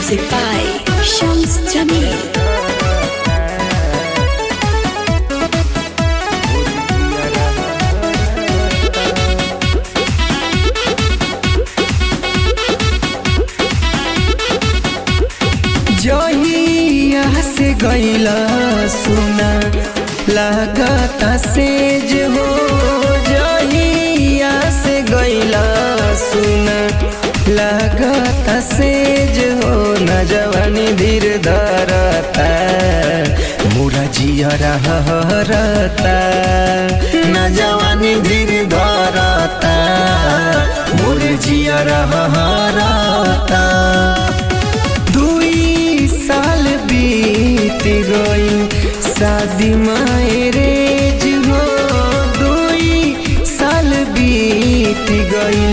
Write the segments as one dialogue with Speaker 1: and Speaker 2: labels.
Speaker 1: Music by Shams Jamil.
Speaker 2: जहिया से गईला सुना लागता सेज हो, जहिया से गईला सुना लागता सेज हो। न जवानी धीर धरता मोरा जिया रहता, न जवानी धीर धरता मोरे जिया रहता। साल बीत गई शादी मैरेज हो, 2 साल बीत गई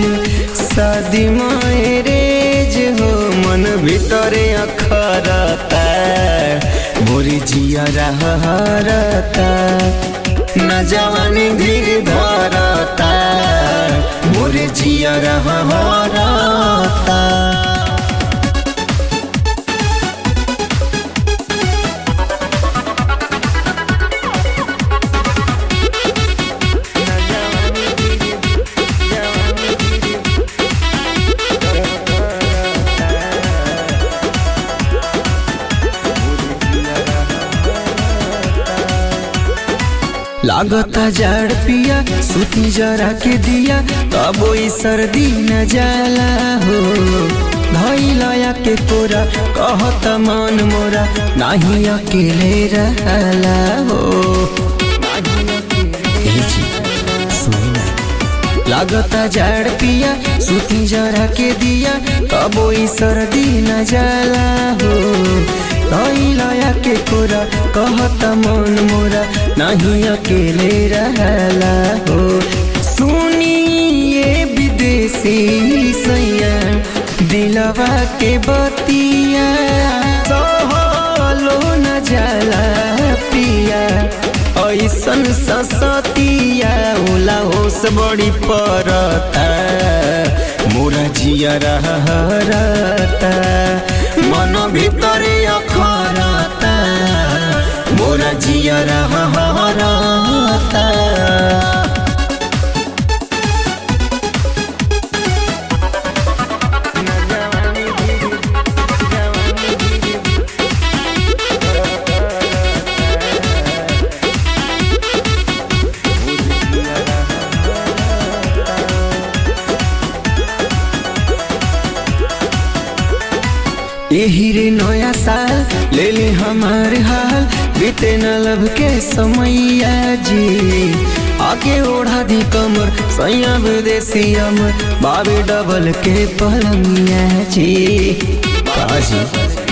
Speaker 2: शादी मैरेज हो। मन भीतरे अखरता मोरी जिया रहता, न जवानी धीर धरता मोरे जिया रहता। लागता जाड़ पिया सूती जरा के दिया, तब वही सर्दी न जाला हो। धैलया के कोरा कहता मन मोरा नहीं अकेले रहला हो। लागता जाड़ पिया सूती जरा के दिया, तब वही सर्दी न जाला हो। धैलया के कोरा कहता मन मोरा नहीं अकेले रहला हो। सुनिए विदेशी सैया दिलवा के बतिया, सहलो न जाला पिया ऐसन ससतिया। होला होश बड़ी परता मोरा जिया रहता, मन भीतरे अखरता मोरा जिया रहता। यही रे नया साल ले ले हमार हाल, बीते न लब के समैया जी। आगे ओढ़ा दी कमर सैया विदेशी अमर, बाबे डबल के पलंगिया जी। काजी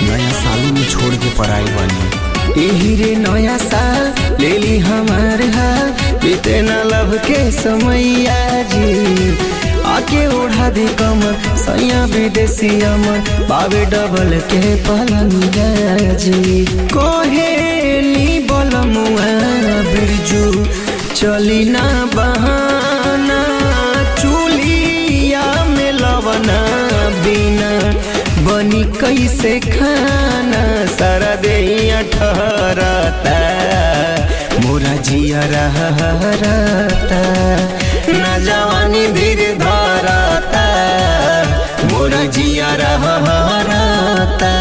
Speaker 2: नया साल में छोड़ के पढ़ाई बनी। यही रे नया साल ले ली हमार हाल, बीते न लब के समैया जी। आके ओढ़ा दी कमर सैया विदेशी अमर, बाबे डबल के पलंगिया जी। कोहेली बलमुआ बिरजू चली ना बहाना, चूल्हिया में लवना बिना बनी कैसे खाना। सारा देहिया ठहरता मोरा जिया रहता, न जवानी धीर धरता मोरा जिया रहता।